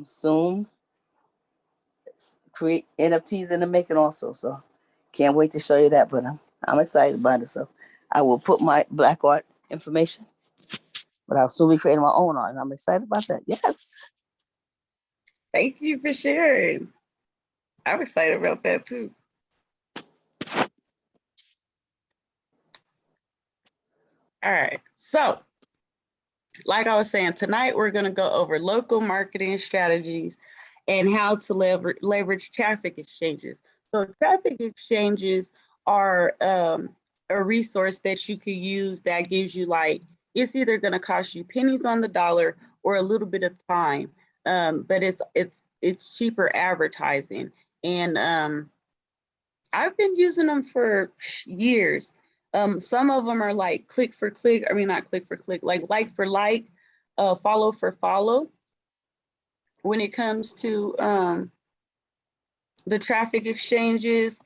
Soon create NFTs in the making also. So can't wait to show you that. But I'm excited about it. So I will put my black art information, but I'll soon be creating my own art, and I'm excited about that. Yes. Thank you for sharing. I'm excited about that too. All right, so like I was saying, tonight we're going to go over local marketing strategies and how to leverage traffic exchanges. So traffic exchanges are a resource that you could use that gives you like, it's either going to cost you pennies on the dollar or a little bit of time, but it's cheaper advertising. And I've been using them for years. Some of them are like click for click. I mean, not click for click, like for like, follow for follow. When it comes to the traffic exchanges,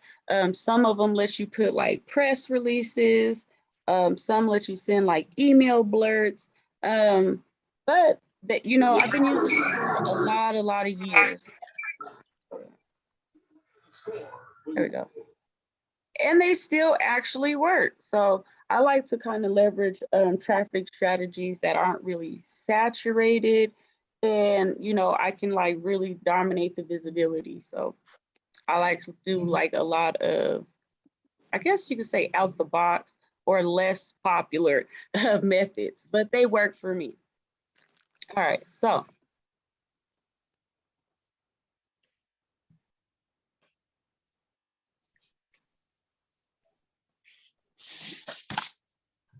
some of them let you put like press releases. Some let you send like email blurts. But that, you know, I've been using it for a lot of years. There we go. And they still actually work. So I like to kind of leverage traffic strategies that aren't really saturated, and you know, I can like really dominate the visibility. So I like to do like a lot of, I guess you could say out the box or less popular methods, but they work for me. All right, so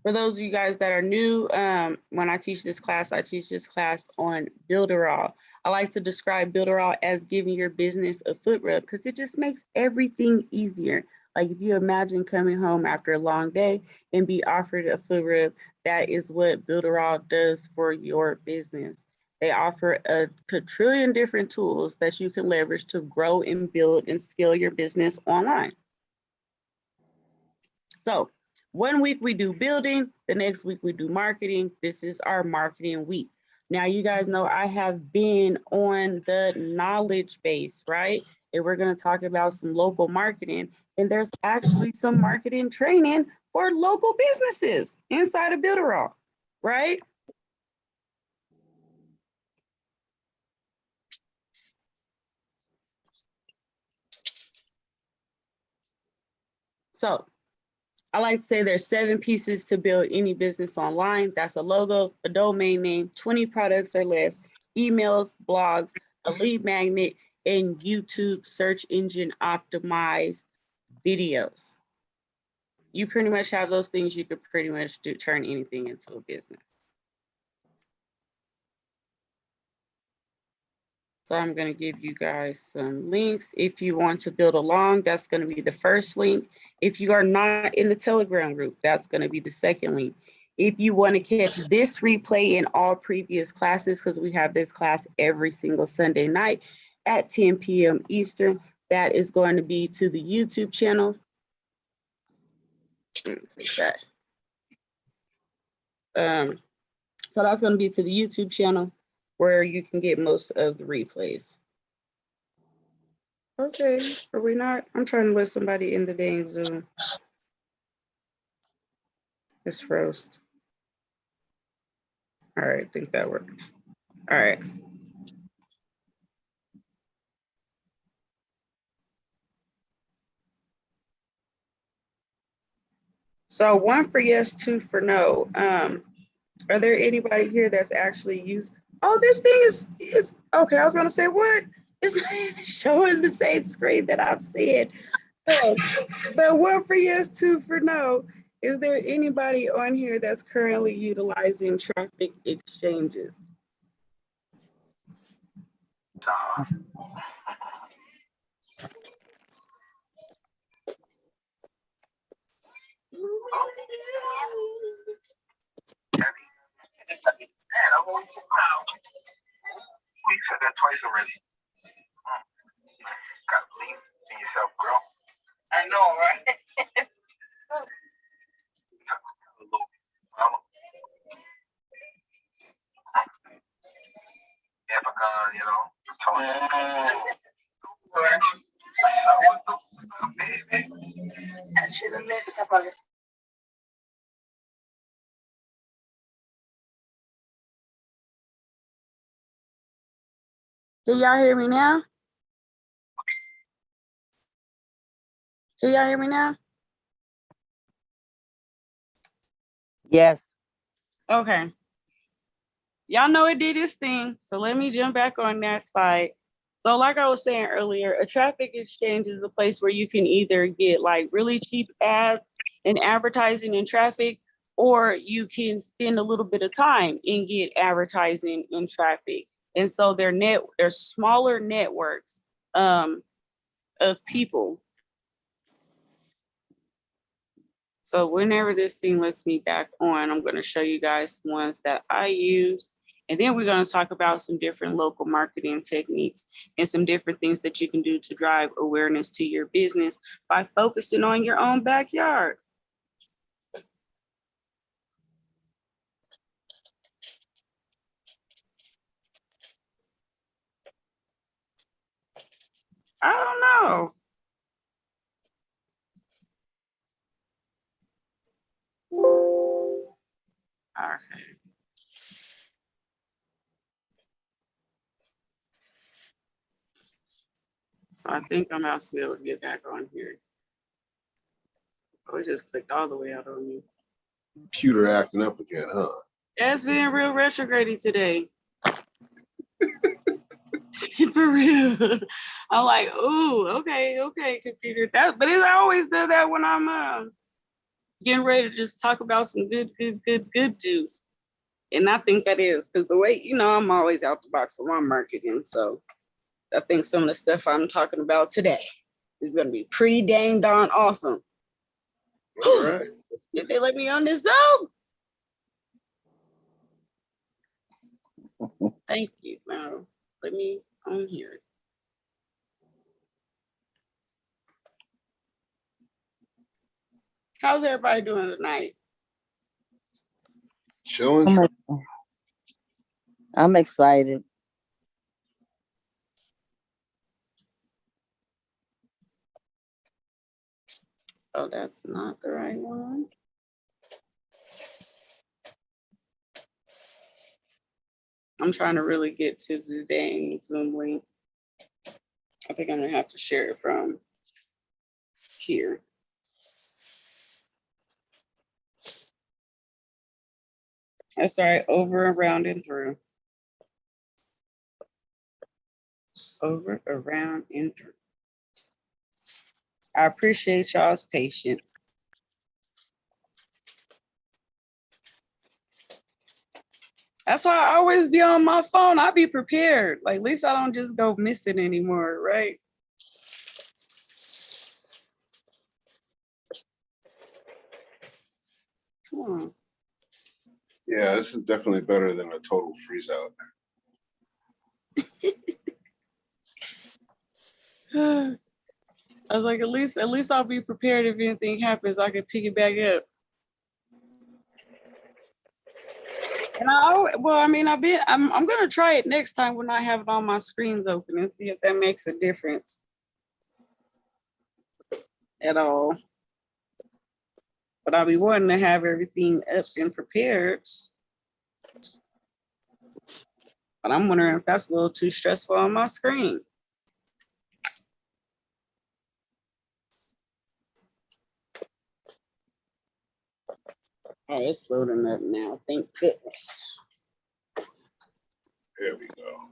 for those of you guys that are new, when I teach this class on Builderall. I like to describe Builderall as giving your business a foot rub because it just makes everything easier. Like if you imagine coming home after a long day and be offered a foot rub, that is what Builderall does for your business. They offer a quadrillion different tools that you can leverage to grow and build and scale your business online. So 1 week we do building, the next week we do marketing. This is our marketing week. Now, you guys know I have been on the knowledge base, right? And we're going to talk about some local marketing. And there's actually some marketing training for local businesses inside of Builderall, right? So I like to say there's 7 pieces to build any business online. That's a logo, a domain name, 20 products or less, emails, blogs, a lead magnet, and YouTube search engine optimized videos. You pretty much have those things. You could pretty much turn anything into a business. So I'm going to give you guys some links. If you want to build along, that's going to be the first link. If you are not in the Telegram group, that's going to be the second link. If you want to catch this replay in all previous classes, because we have this class every single Sunday night at 10 p.m. Eastern, that is going to be to the YouTube channel. So that's going to be to the YouTube channel where you can get most of the replays. Okay, are we not? I'm trying to let somebody in the dang Zoom. It's froze. All right, I think that worked. All right. So 1 for yes, 2 for no. Are there anybody here that's actually used? Oh, this thing is okay. I was gonna say what? It's not even showing the same screen that I've said. But 1 for yes, 2 for no. Is there anybody on here that's currently utilizing traffic exchanges? You said that twice already. Gotta believe in yourself, girl. I know, right? Africa, you know. I should have missed up on this. Can y'all hear me now? Can y'all hear me now? Yes. Okay. Y'all know it did its thing, so let me jump back on that side. So like I was saying earlier, a traffic exchange is a place where you can either get like really cheap ads and advertising in traffic, or you can spend a little bit of time and get advertising in traffic. And so they're smaller networks of people. So whenever this thing lets me back on, I'm going to show you guys some ones that I use. And then we're going to talk about some different local marketing techniques and some different things that you can do to drive awareness to your business by focusing on your own backyard. I don't know. Okay. So I think I'm about to be able to get back on here. Oh, it just clicked all the way out on me. Computer acting up again, huh? Yeah, it's being real retrograde today. For real. I'm like, ooh, okay, computer. But it always does that when I'm getting ready to just talk about some good juice. And I think that is because the way, I'm always out the box for my marketing. So I think some of the stuff I'm talking about today is going to be pretty dang darn awesome. All right. If they let me on this Zoom. Thank you. Now, let me on here. How's everybody doing tonight? Chilling. I'm excited. Oh, that's not the right one. I'm trying to really get to the dang Zoom link. I think I'm gonna have to share it from here. That's all right, over, around, and through. Over, around, and through. I appreciate y'all's patience. That's why I always be on my phone. I be prepared. Like, at least I don't just go missing anymore, right? Come on. Yeah, this is definitely better than a total freeze out. I was like, at least I'll be prepared if anything happens. I can pick it back up. And I'm gonna try it next time when I have it on my screens open and see if that makes a difference at all. But I'll be wanting to have everything up and prepared. But I'm wondering if that's a little too stressful on my screen. Oh, it's loading up now. Thank goodness. There we go.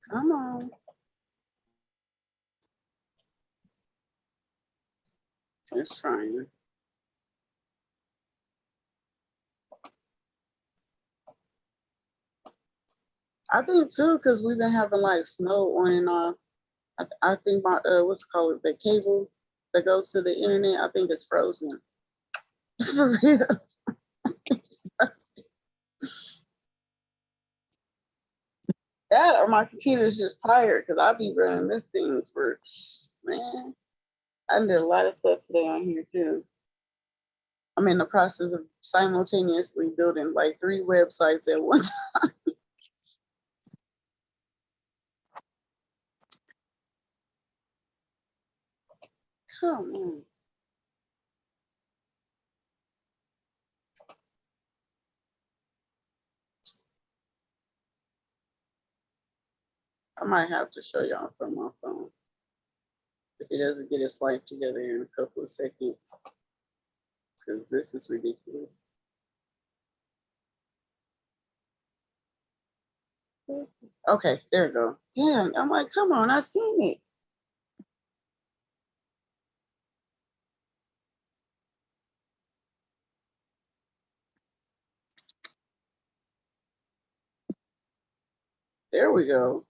Come on. It's trying. I think too, because we've been having like snow on and off. I think my what's it called, the cable that goes to the internet, I think it's frozen. For real. That or my computer's just tired because I'll be running this thing for, man. I did a lot of stuff today on here too. I'm in the process of simultaneously building like 3 websites at once. Come on. I might have to show y'all from my phone if he doesn't get his life together in a couple of seconds, because this is ridiculous. Okay, there we go. Yeah, I'm like, come on, I seen it. There we go.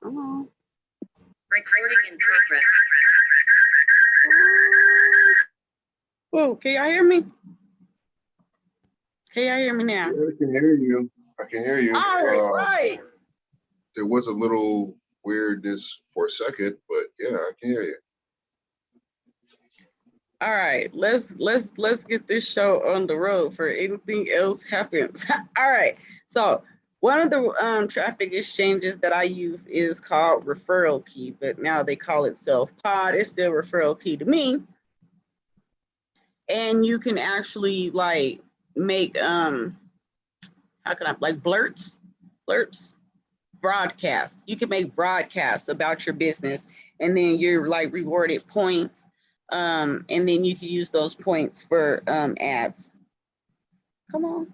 Come on. Recording in progress. Oh, can y'all hear me? Can y'all hear me now? Yeah, I can hear you. I can hear you. All right. There was a little weirdness for a second, but yeah, I can hear you. All right, let's get this show on the road for anything else happens. All right, so one of the traffic exchanges that I use is called Referral Key, but now they call it Self-Pod. It's still Referral Key to me. And you can actually like make how can I like blurts, broadcast. You can make broadcasts about your business, and then you're like rewarded points. And then you can use those points for ads. Come on.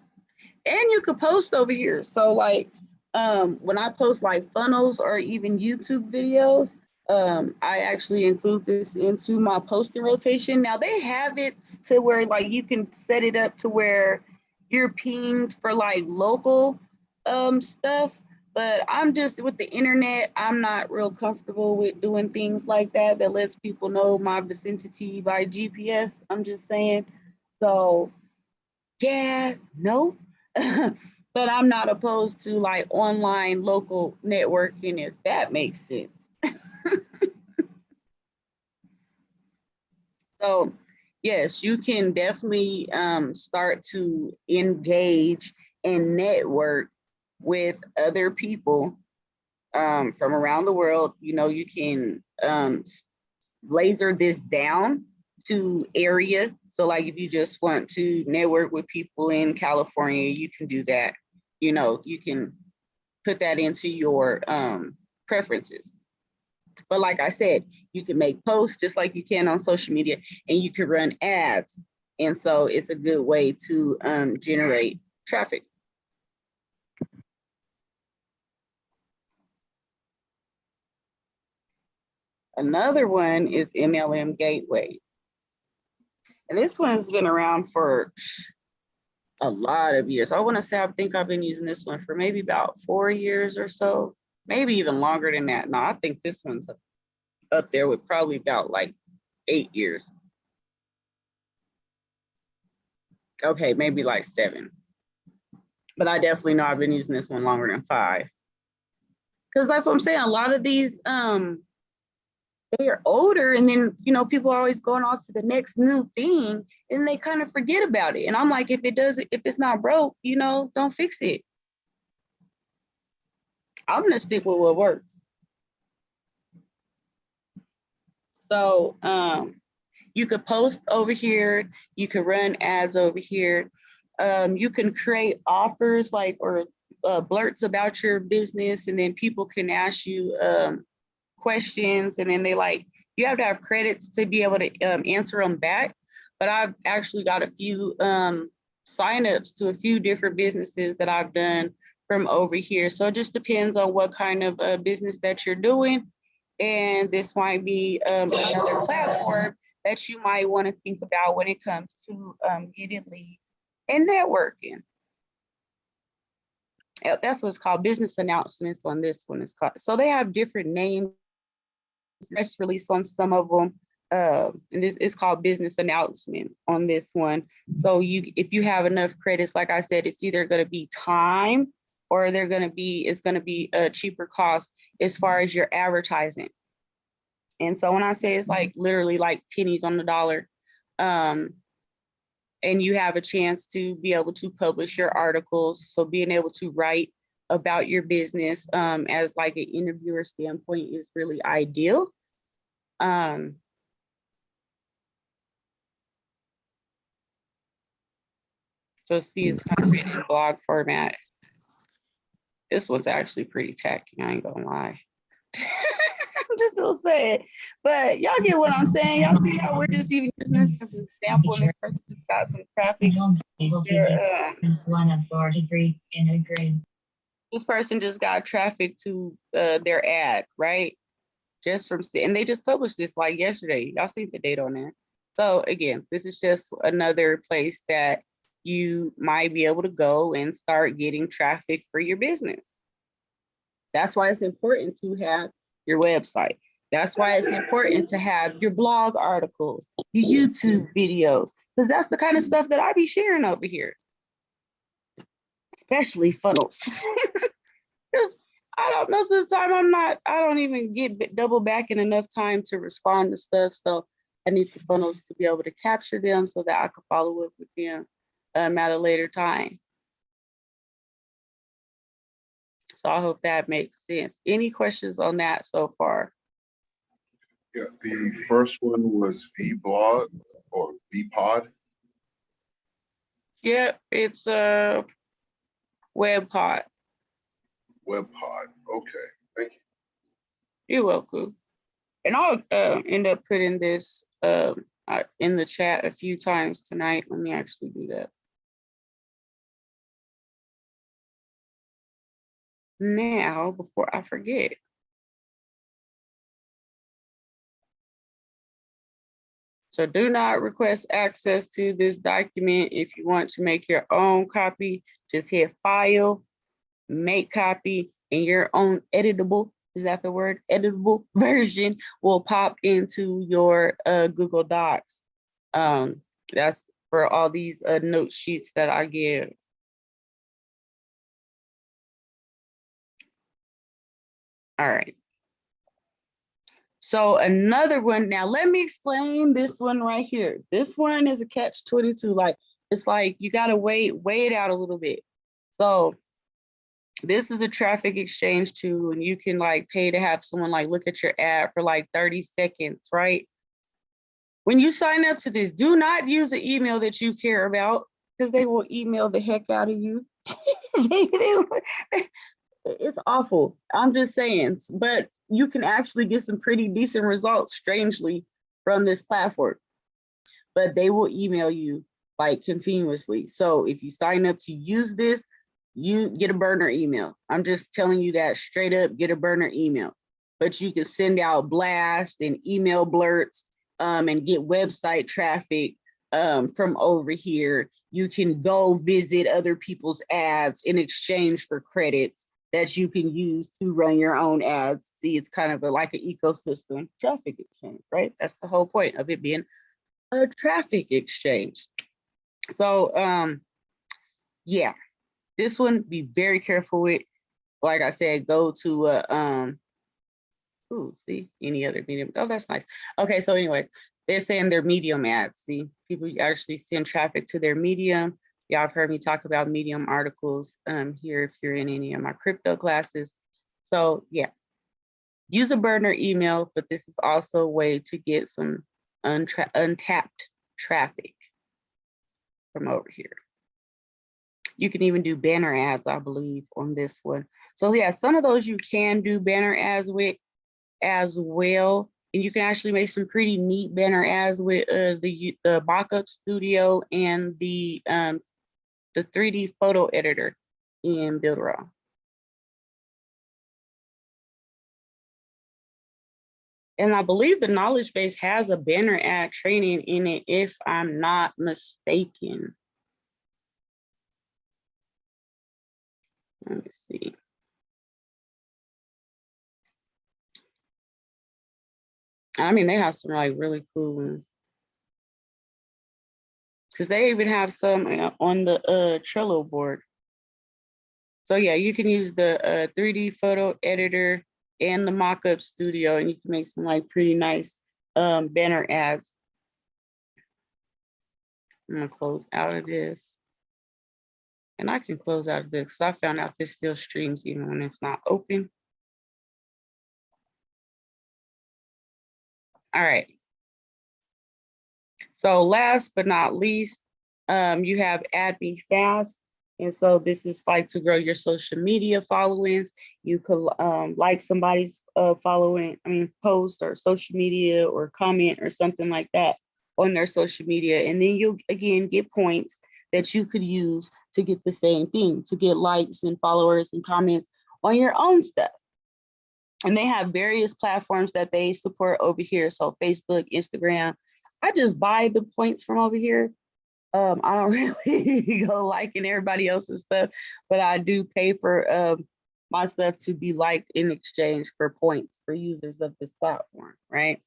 And you could post over here. So like when I post like funnels or even YouTube videos, I actually include this into my posting rotation. Now they have it to where like you can set it up to where you're pinged for like local stuff. But I'm just with the internet, I'm not real comfortable with doing things like that lets people know my vicinity by GPS. I'm just saying. So yeah, no. But I'm not opposed to like online local networking, if that makes sense. So yes, you can definitely start to engage and network with other people from around the world. You know, you can laser this down to area. So like if you just want to network with people in California, you can do that. You know, you can put that into your preferences. But like I said, you can make posts just like you can on social media, and you can run ads. And so it's a good way to generate traffic. Another one is MLM Gateway. And this one's been around for a lot of years. I want to say, I think I've been using this one for maybe about 4 years or so, maybe even longer than that. No, I think this one's up there with probably about like 8 years. Okay, maybe like 7. But I definitely know I've been using this one longer than 5. Because that's what I'm saying. A lot of these, they are older, and then, you know, people are always going on to the next new thing, and they kind of forget about it. And I'm like, if it's not broke, you know, don't fix it. I'm gonna stick with what works. So you could post over here, you could run ads over here. You can create offers like or blurts about your business, and then people can ask you questions, and then they like, you have to have credits to be able to answer them back. But I've actually got a few signups to a few different businesses that I've done from over here. So it just depends on what kind of business that you're doing. And this might be another platform that you might want to think about when it comes to getting leads and networking. That's what's called business announcements on this one. It's called. So they have different names. Press release on some of them. And this is called business announcement on this one. So if you have enough credits, like I said, it's either going to be time or it's gonna be a cheaper cost as far as your advertising. And so when I say it's like literally like pennies on the dollar, and you have a chance to be able to publish your articles. So being able to write about your business as like an interviewer standpoint is really ideal. So see, it's kind of written in blog format. This one's actually pretty tacky, I ain't gonna lie. I'm just gonna say it, but y'all get what I'm saying. Y'all see how we're just even using this as an example, and this person just got some traffic. One of 43 in a grid. This person just got traffic to their ad, right? Just from, and they just published this like yesterday. Y'all see the date on there. So again, this is just another place that you might be able to go and start getting traffic for your business. That's why it's important to have your website. That's why it's important to have your blog articles, your YouTube videos, because that's the kind of stuff that I be sharing over here, especially funnels. Because I don't, most of the time I don't even get double back in enough time to respond to stuff. So I need the funnels to be able to capture them so that I can follow up with them at a later time. So I hope that makes sense. Any questions on that so far? Yeah, the first one was vblog or vpod. Yep, it's a WebPod. WebPod. Okay, thank you. You're welcome. And I'll end up putting this in the chat a few times tonight. Let me actually do that. Now, before I forget. So do not request access to this document. If you want to make your own copy, just hit File, Make Copy, and your own editable, is that the word? Editable version will pop into your Google Docs. That's for all these note sheets that I give. All right. So another one, now let me explain this one right here. This one is a catch-22. Like, it's like you gotta weigh it out a little bit. So this is a traffic exchange too, and you can like pay to have someone like look at your ad for like 30 seconds, right? When you sign up to this, do not use an email that you care about, because they will email the heck out of you. It's awful. I'm just saying, but you can actually get some pretty decent results, strangely, from this platform. But they will email you like continuously. So if you sign up to use this, you get a burner email. I'm just telling you that straight up, get a burner email. But you can send out blasts and email blurts and get website traffic from over here. You can go visit other people's ads in exchange for credits that you can use to run your own ads. See, it's kind of like an ecosystem traffic exchange, right? That's the whole point of it being a traffic exchange. So yeah, this one, be very careful with. Like I said, go to see any other medium. Oh, that's nice. Okay, so anyways, they're saying they're Medium ads. See, people actually send traffic to their Medium. Y'all have heard me talk about Medium articles here if you're in any of my crypto classes. So yeah, use a burner email, but this is also a way to get some untapped traffic from over here. You can even do banner ads, I believe, on this one. So yeah, some of those you can do banner ads with as well. And you can actually make some pretty neat banner ads with the Mockup Studio and the 3D photo editor in Builderall. And I believe the knowledge base has a banner ad training in it, if I'm not mistaken. Let me see. I mean, they have some like really cool ones. Because they even have some on the Trello board. So yeah, you can use the 3D photo editor and the mockup studio, and you can make some like pretty nice banner ads. I'm gonna close out of this. And I can close out of this because I found out this still streams even when it's not open. All right. So last but not least, you have Add Me Fast. And so this is like to grow your social media followings. You could like somebody's post or social media or comment or something like that on their social media. And then you'll again get points that you could use to get the same thing, to get likes and followers and comments on your own stuff. And they have various platforms that they support over here. So Facebook, Instagram. I just buy the points from over here. I don't really go liking everybody else's stuff, but I do pay for my stuff to be liked in exchange for points for users of this platform, right?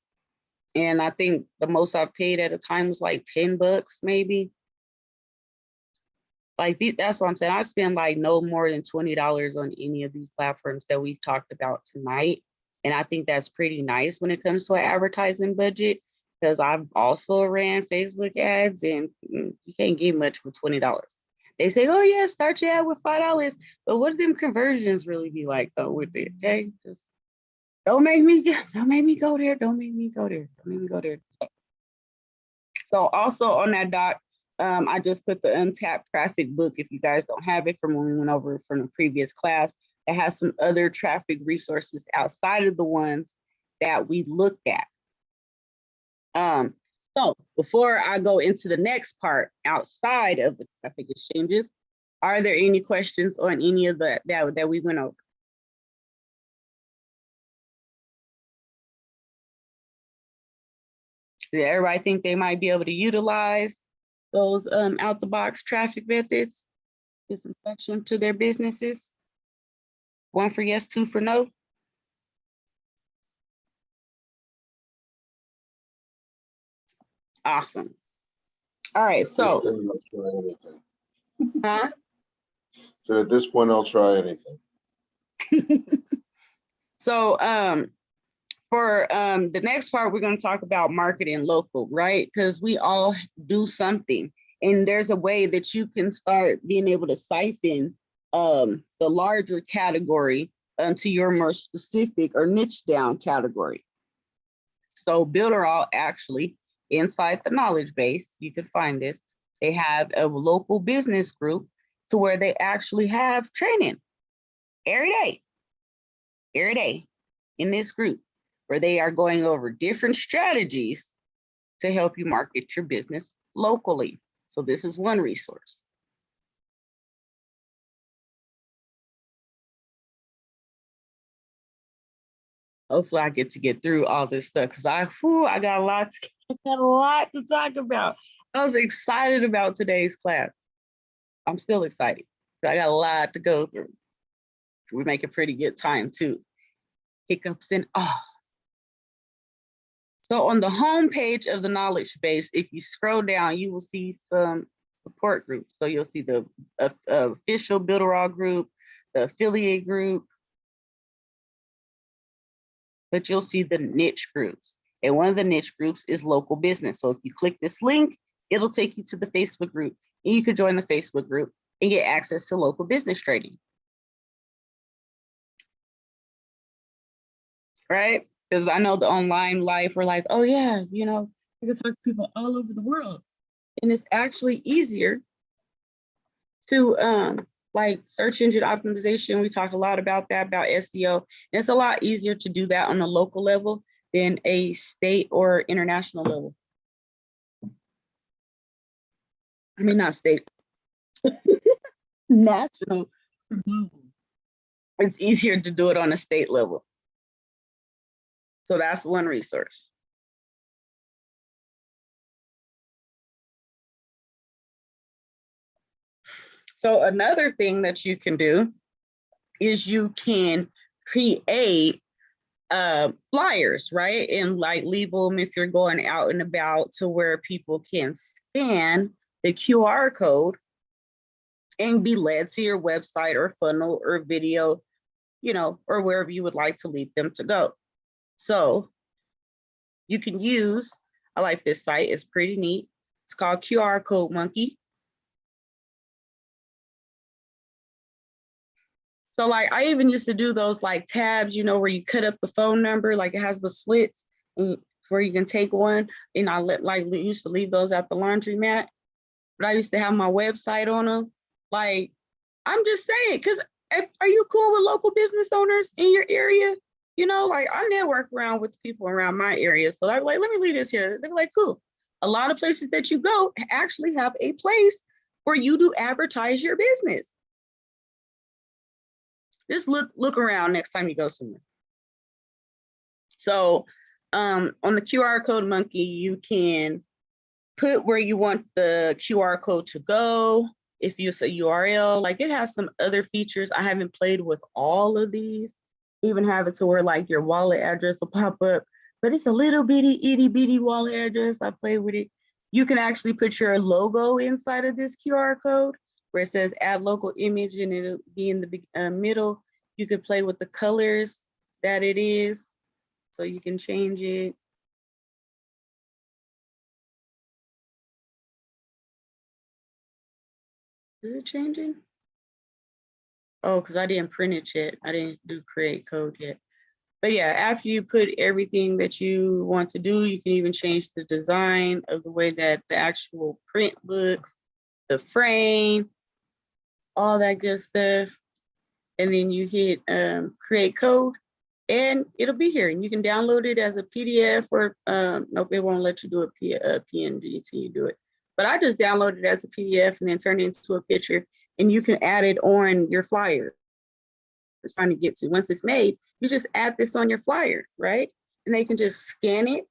And I think the most I've paid at a time was like 10 bucks, maybe. Like that's what I'm saying. I spend like no more than $20 on any of these platforms that we've talked about tonight. And I think that's pretty nice when it comes to an advertising budget, because I've also ran Facebook ads and you can't get much for $20. They say, oh yeah, start your ad with $5. But what do them conversions really be like though with it? Okay, just don't make me go there. Don't make me go there. Don't make me go there. So also on that doc, I just put the untapped traffic book if you guys don't have it from when we went over from the previous class. It has some other traffic resources outside of the ones that we looked at. So before I go into the next part outside of the traffic exchanges, are there any questions on any of that we went over? Did everybody think they might be able to utilize those out the box traffic methods, get some traction to their businesses? 1 for yes, 2 for no. Awesome. All right, so. I'll try anything. Huh? So at this point, I'll try anything. So for the next part, we're going to talk about marketing local, right? Because we all do something. And there's a way that you can start being able to siphon the larger category to your more specific or niche down category. So Builderall actually, inside the knowledge base, you can find this, they have a local business group to where they actually have training every day in this group, where they are going over different strategies to help you market your business locally. So this is one resource. Hopefully I get through all this stuff because I got a lot to talk about. I was excited about today's class. I'm still excited. I got a lot to go through. We make a pretty good time too. Hiccups and So on the home page of the knowledge base, if you scroll down, you will see some support groups. So you'll see the official Builderall group, the affiliate group, but you'll see the niche groups. And one of the niche groups is local business. So if you click this link, it'll take you to the Facebook group, and you can join the Facebook group and get access to local business trading. Right? Because I know the online life, we're like, oh yeah, you know, I can talk to people all over the world. And it's actually easier to like search engine optimization. We talk a lot about that, about SEO. And it's a lot easier to do that on a local level than a state or international level. I mean, not state, national. It's easier to do it on a state level. So that's one resource. So another thing that you can do is you can create flyers, right? And like leave them if you're going out and about to where people can scan the QR code and be led to your website or funnel or video, or wherever you would like to lead them to go. So you can use, I like this site, it's pretty neat. It's called QR Code Monkey. So like I even used to do those like tabs, where you cut up the phone number, like it has the slits and where you can take one. And I used to leave those at the laundromat, but I used to have my website on them. Like, I'm just saying, because are you cool with local business owners in your area? Like I network around with people around my area. So I'm like, let me leave this here. They're like, cool. A lot of places that you go actually have a place where you do advertise your business. Just look around next time you go somewhere. So on the QR Code Monkey, you can put where you want the QR code to go. If you say URL, like it has some other features. I haven't played with all of these. Even have it to where like your wallet address will pop up, but it's a little bitty itty bitty wallet address. I play with it. You can actually put your logo inside of this QR code where it says add local image and it'll be in the middle. You can play with the colors that it is. So you can change it. Is it changing? Oh, because I didn't print it yet. I didn't do create code yet. But yeah, after you put everything that you want to do, you can even change the design of the way that the actual print looks, the frame, all that good stuff. And then you hit create code and it'll be here. And you can download it as a PDF or nope, it won't let you do a PNG till you do it. But I just downloaded it as a PDF and then turn it into a picture, and you can add it on your flyer. We're trying to get to. Once it's made, you just add this on your flyer, right? And they can just scan it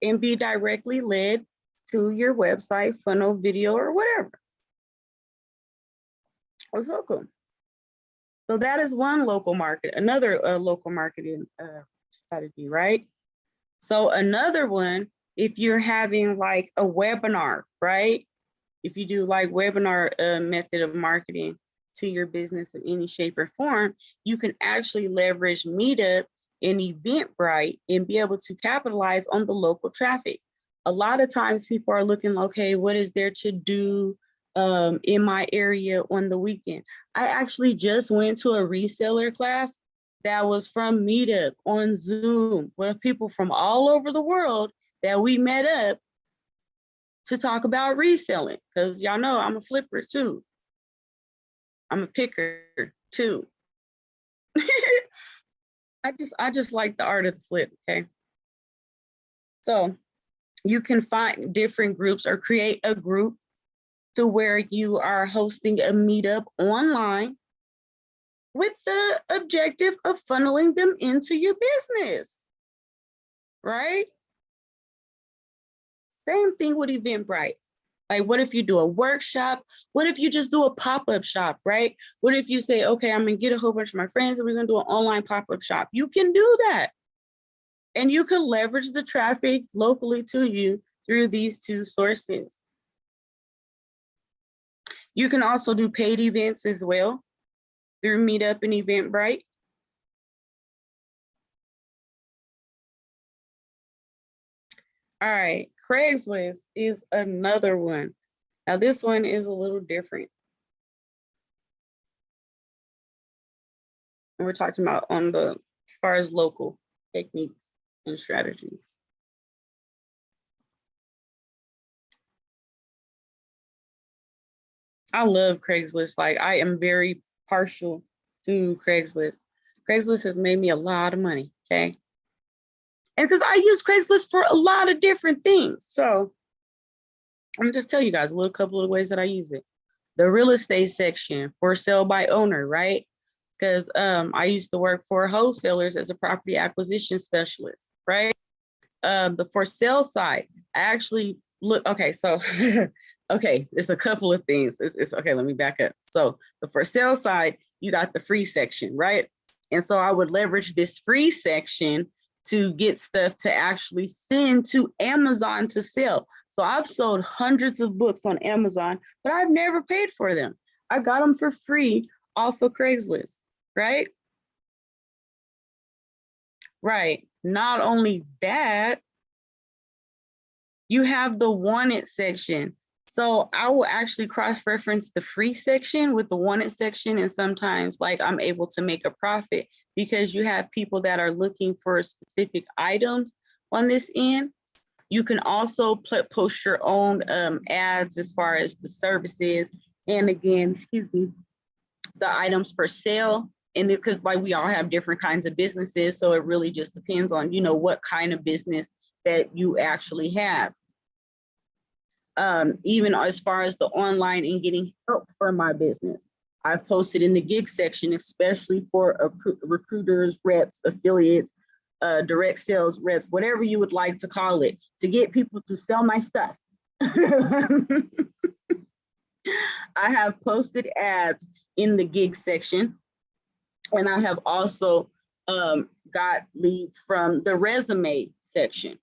and be directly led to your website, funnel, video, or whatever. It's so cool. So that is one local market, another local marketing strategy, right? So another one, if you're having like a webinar, right? If you do like webinar method of marketing to your business in any shape or form, you can actually leverage Meetup and Eventbrite and be able to capitalize on the local traffic. A lot of times people are looking, okay, what is there to do in my area on the weekend? I actually just went to a reseller class that was from Meetup on Zoom with people from all over the world that we met up to talk about reselling, because y'all know I'm a flipper too. I'm a picker too. I just like the art of the flip, okay? So you can find different groups or create a group to where you are hosting a meetup online with the objective of funneling them into your business, right? Same thing with Eventbrite. Like, what if you do a workshop? What if you just do a pop-up shop, right? What if you say, okay, I'm gonna get a whole bunch of my friends and we're gonna do an online pop-up shop? You can do that. And you can leverage the traffic locally to you through these two sources. You can also do paid events as well through Meetup and Eventbrite. All right, Craigslist is another one. Now this one is a little different. And we're talking about on the, as far as local techniques and strategies. I love Craigslist. Like, I am very partial to Craigslist. Craigslist has made me a lot of money, okay? And because I use Craigslist for a lot of different things. So I'm gonna just tell you guys a little couple of ways that I use it. The real estate section, for sale by owner, right? Because I used to work for wholesalers as a property acquisition specialist, right? The for sale side, I actually look, okay, so, okay, it's a couple of things. It's okay, let me back up. So the for sale side, you got the free section, right? And so I would leverage this free section to get stuff to actually send to Amazon to sell. So I've sold hundreds of books on Amazon, but I've never paid for them. I got them for free off of Craigslist, right? Right. Not only that, you have the wanted section. So I will actually cross-reference the free section with the wanted section, and sometimes like I'm able to make a profit because you have people that are looking for specific items on this end. You can also post your own ads as far as the services, and again, excuse me, the items for sale. And because like we all have different kinds of businesses, so it really just depends on, you know, what kind of business that you actually have. Even as far as the online and getting help for my business, I've posted in the gig section, especially for recruiters, reps, affiliates, direct sales reps, whatever you would like to call it, to get people to sell my stuff. I have posted ads in the gig section, and I have also got leads from the resume section,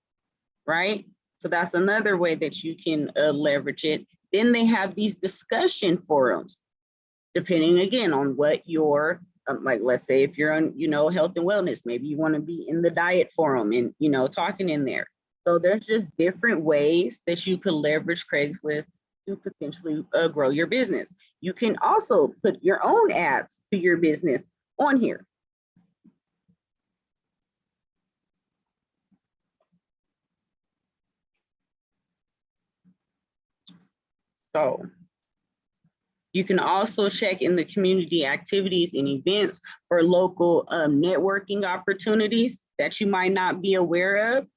right? So that's another way that you can leverage it. Then they have these discussion forums, depending again on what your, like, let's say if you're on, you know, health and wellness, maybe you want to be in the diet forum and, you know, talking in there. So there's just different ways that you could leverage Craigslist to potentially grow your business. You can also put your own ads to your business on here. So you can also check in the community activities and events for local networking opportunities that you might not be aware of,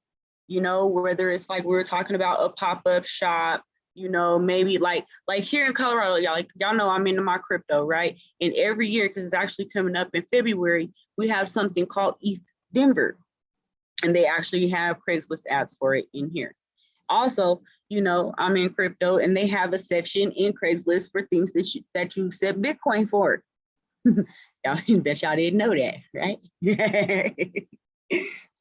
you know, whether it's like we were talking about a pop-up shop, you know, maybe like here in Colorado, y'all know I'm into my crypto, right? And every year, because it's actually coming up in February, we have something called ETH Denver, and they actually have Craigslist ads for it in here. Also, you know, I'm in crypto, and they have a section in Craigslist for things that you accept Bitcoin for. Y'all bet y'all didn't know that, right?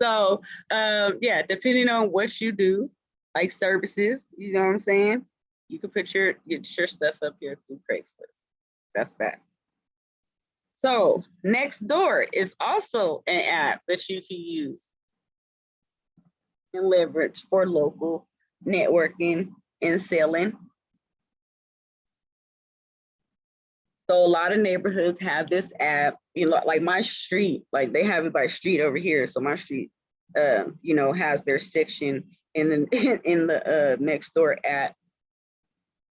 So yeah, depending on what you do, like services, you know what I'm saying? You can put get your stuff up here through Craigslist. That's that. So Nextdoor is also an app that you can use and leverage for local networking and selling. So a lot of neighborhoods have this app, you know, like my street, like they have it by street over here. So my street, you know, has their section in the Nextdoor app.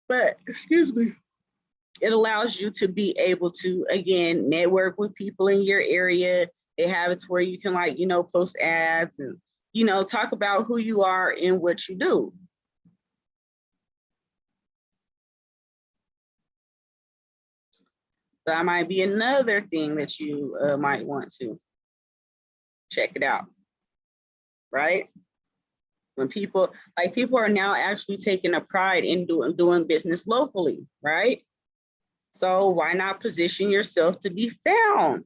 But excuse me, it allows you to be able to, again, network with people in your area. They have it to where you can, like, you know, post ads and, you know, talk about who you are and what you do. That might be another thing that you might want to check it out, right? When people are now actually taking a pride in doing business locally, right? So why not position yourself to be found,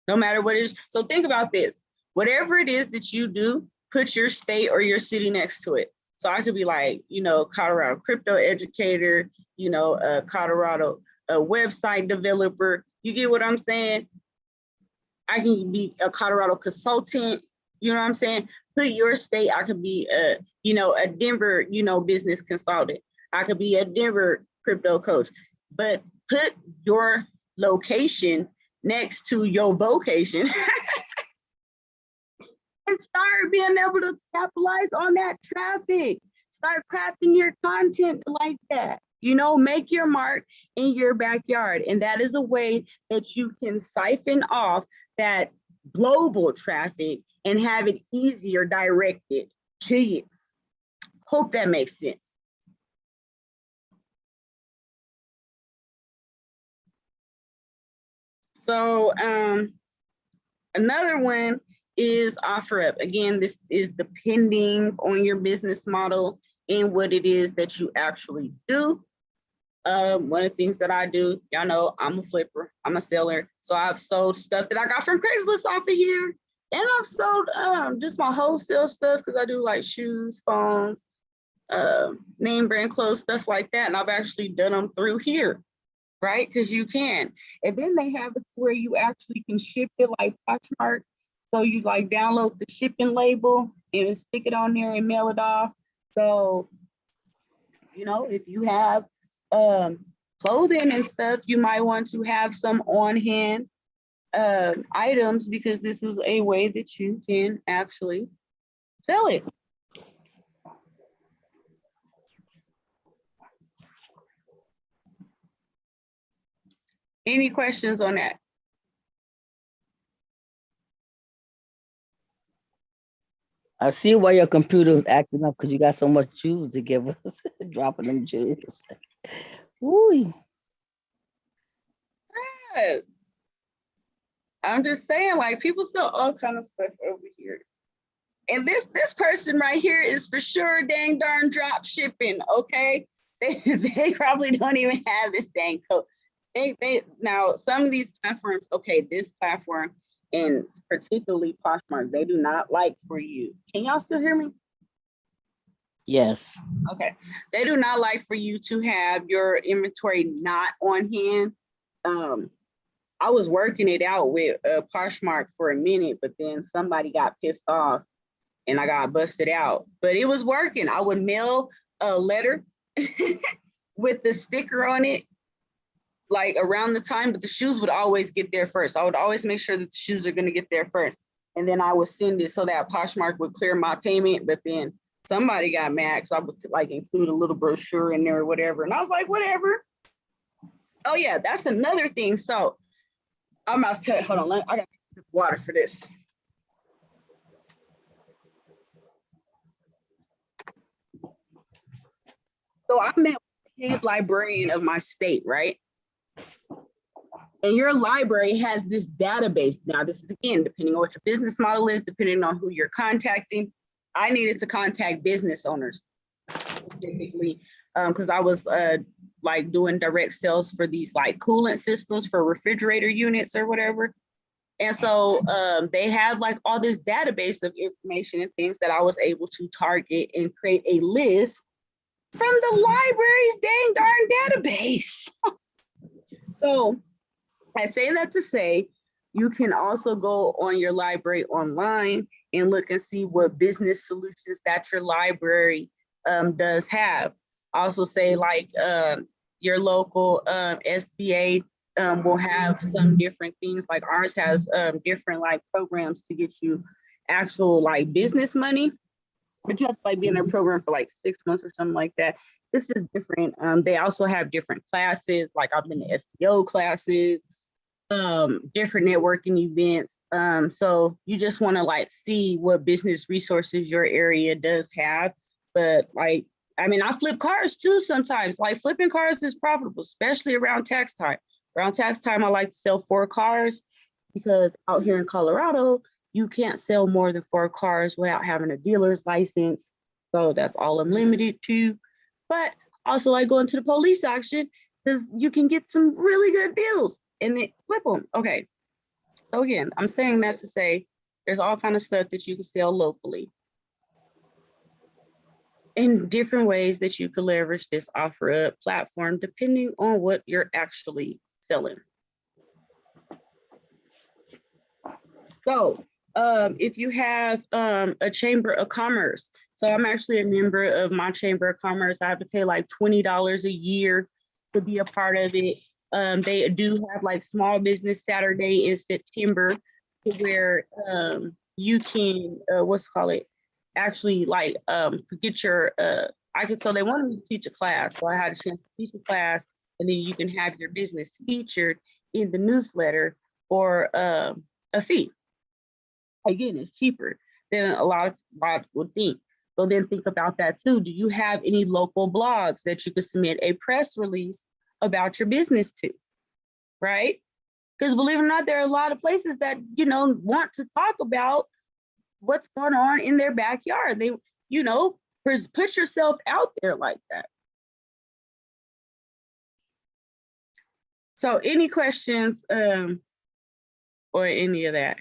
no matter what it is? So think about this. Whatever it is that you do, put your state or your city next to it. So I could be like, you know, Colorado crypto educator, you know, Colorado website developer. You get what I'm saying? I can be a Colorado consultant. You know what I'm saying? Put your state. I could be you know, a Denver, you know, business consultant. I could be a Denver crypto coach. But put your location next to your vocation and start being able to capitalize on that traffic. Start crafting your content like that. You know, make your mark in your backyard. And that is a way that you can siphon off that global traffic and have it easier directed to you. Hope that makes sense. So another one is OfferUp. Again, this is depending on your business model and what it is that you actually do. One of the things that I do, y'all know I'm a flipper, I'm a seller. So I've sold stuff that I got from Craigslist off of here. And I've sold just my wholesale stuff because I do like shoes, phones, name brand clothes, stuff like that. And I've actually done them through here, right? Because you can. And then they have it where you actually can ship it like Poshmark. So you like download the shipping label and stick it on there and mail it off. So, you know, if you have clothing and stuff, you might want to have some on hand items, because this is a way that you can actually sell it. Any questions on that? I see why your computer is acting up because you got so much juice to give us, dropping them juice. Ooh. Yeah. I'm just saying, like, people sell all kind of stuff over here. And this person right here is for sure dang darn drop shipping, okay? They probably don't even have this dang code. They now some of these platforms, okay, this platform and particularly Poshmark, they do not like for you. Can y'all still hear me? Yes. Okay, they do not like for you to have your inventory not on hand. I was working it out with Poshmark for a minute, but then somebody got pissed off and I got busted out. But it was working. I would mail a letter with the sticker on it, like around the time, but the shoes would always get there first. I would always make sure that the shoes are going to get there first. And then I would send it so that Poshmark would clear my payment. But then somebody got mad because I would like include a little brochure in there or whatever. And I was like, whatever. Oh yeah, that's another thing. So I'm about to tell you, hold on, I got to sip water for this. So I met the head librarian of my state, right? And your library has this database. Now, this is again, depending on what your business model is, depending on who you're contacting. I needed to contact business owners specifically because I was like doing direct sales for these like coolant systems for refrigerator units or whatever. And so they have like all this database of information and things that I was able to target and create a list from the library's dang darn database. So I say that to say, you can also go on your library online and look and see what business solutions that your library does have. Also say like your local SBA will have some different things, like ours has different like programs to get you actual like business money, but you have to like be in their program for like 6 months or something like that. This is different. They also have different classes, like I've been to SEO classes, different networking events. So you just want to like see what business resources your area does have. But like, I mean, I flip cars too sometimes. Like flipping cars is profitable, especially around tax time. Around tax time, I like to sell 4 cars because out here in Colorado, you can't sell more than 4 cars without having a dealer's license. So that's all I'm limited to. But also like going to the police auction because you can get some really good deals and then flip them. Okay. So again, I'm saying that to say there's all kind of stuff that you can sell locally in different ways that you can leverage this OfferUp platform, depending on what you're actually selling. So if you have a chamber of commerce, so I'm actually a member of my chamber of commerce. I have to pay like $20 a year to be a part of it. They do have like Small Business Saturday in September where you can, actually like get your, so they wanted me to teach a class. So I had a chance to teach a class and then you can have your business featured in the newsletter for a fee. Again, it's cheaper than a lot would think. So then think about that too. Do you have any local blogs that you could submit a press release about your business to, right? Because believe it or not, there are a lot of places that, you know, want to talk about what's going on in their backyard. They, you know, put yourself out there like that. So any questions or any of that?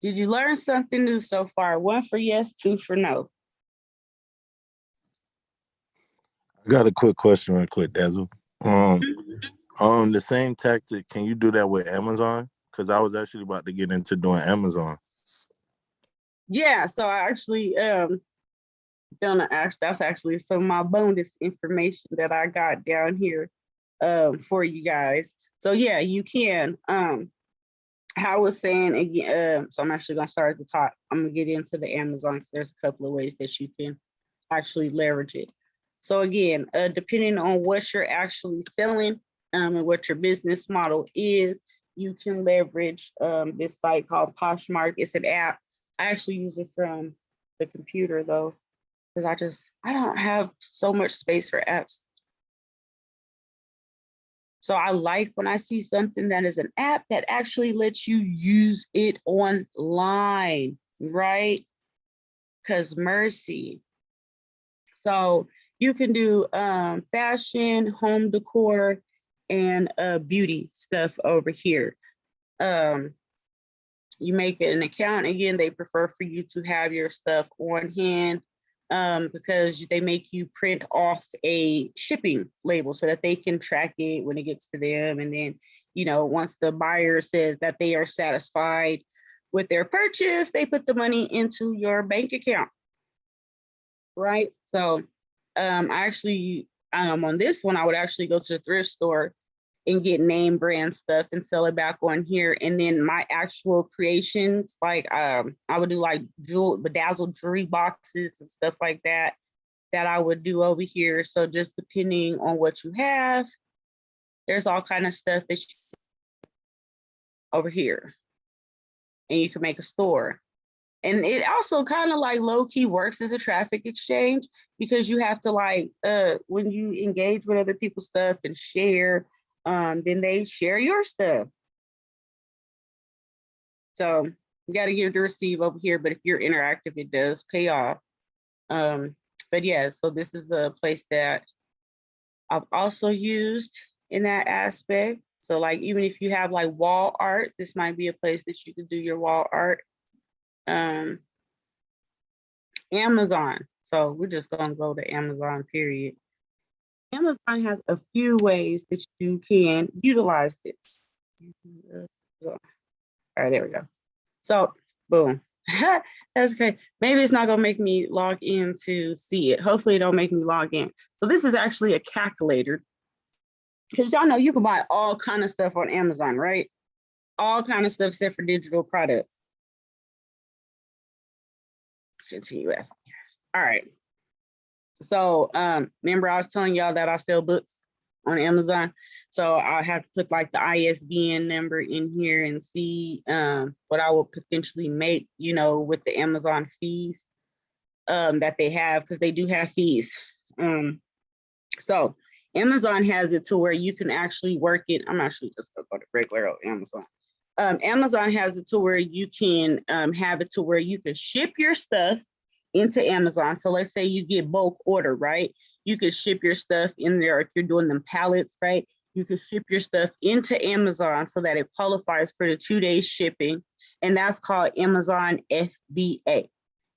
Did you learn something new so far? 1 for yes, 2 for no. I got a quick question real quick, Dazzle. The same tactic, can you do that with Amazon? Because I was actually about to get into doing Amazon. Yeah, so I actually that's actually some of my bonus information that I got down here for you guys. So yeah, you can. How I was saying again, so I'm actually gonna start at the top. I'm gonna get into the Amazon because there's a couple of ways that you can actually leverage it. So again, depending on what you're actually selling and what your business model is, you can leverage this site called Poshmark. It's an app. I actually use it from the computer though, because I don't have so much space for apps. So I like when I see something that is an app that actually lets you use it online, right? Because mercy. So you can do fashion, home decor, and beauty stuff over here. You make an account. Again, they prefer for you to have your stuff on hand because they make you print off a shipping label so that they can track it when it gets to them. And then, you know, once the buyer says that they are satisfied with their purchase, they put the money into your bank account, right? So I actually, on this one, I would actually go to the thrift store and get name brand stuff and sell it back on here. And then my actual creations, like I would do like bedazzled jewelry boxes and stuff like that, that I would do over here. So just depending on what you have, there's all kind of stuff that you over here. And you can make a store. And it also kind of like low key works as a traffic exchange because you have to like, when you engage with other people's stuff and share, then they share your stuff. So you got to give to receive over here, but if you're interactive, it does pay off. But yeah, so this is a place that I've also used in that aspect. So like, even if you have like wall art, this might be a place that you could do your wall art. Amazon. So we're just gonna go to Amazon, period. Amazon has a few ways that you can utilize this. All right, there we go. So boom, that's great. Maybe it's not gonna make me log in to see it. Hopefully it don't make me log in. So this is actually a calculator because y'all know you can buy all kind of stuff on Amazon, right? All kind of stuff except for digital products. Continue asking. Yes. All right. So remember I was telling y'all that I sell books on Amazon. So I have to put like the ISBN number in here and see what I will potentially make, you know, with the Amazon fees that they have, because they do have fees. So Amazon has it to where you can actually work it. I'm actually just gonna go to regular Amazon. Amazon has it to where you can have it to where you can ship your stuff into Amazon. So let's say you get bulk order, right? You could ship your stuff in there. If you're doing them pallets, right? You can ship your stuff into Amazon so that it qualifies for the 2-day shipping. And that's called Amazon FBA.